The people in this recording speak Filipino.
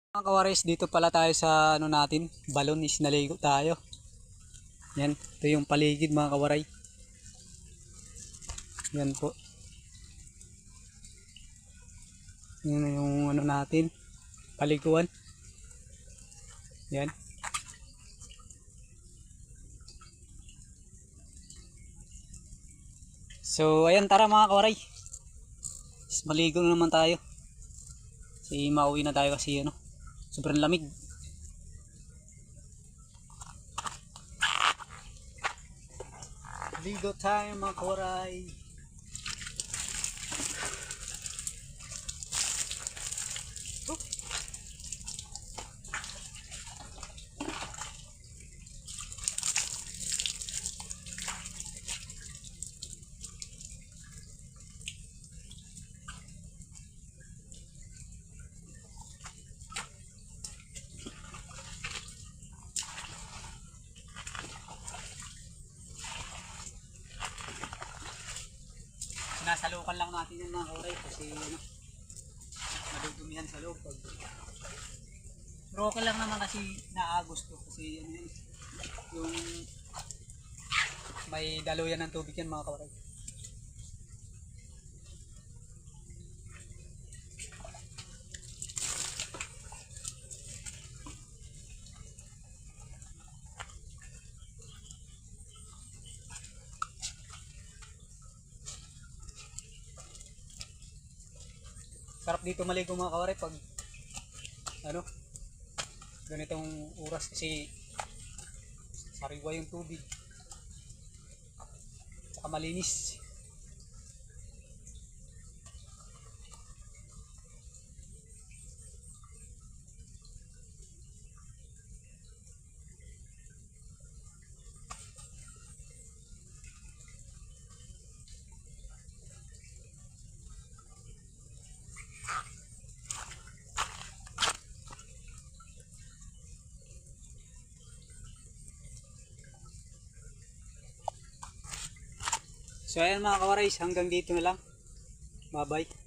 Mga kawaris, dito pala tayo sa ano natin, balon is naligo tayo. Yan, ito yung paligid mga kawaray. Yan po. Yan yung ano natin, paliguan. Yan. So, ayan, tara mga kawaray. Maligo na naman tayo. Kasi mauwi na tayo kasi ano, sobrang lamig. Ligo tayo mga kawaray. Sinasalukan lang natin yung mga kawaray kasi ano, madudumihan sa loob. Pero okay lang naman kasi naagos to kasi ano yan, yung may daluyan ng tubig yan mga kawaray. Sarap dito maligo mga kawaray pag ano, ganitong oras kasi sariwa yung tubig saka malinis. So ayan mga kawaray, hanggang dito na lang. Bye bye.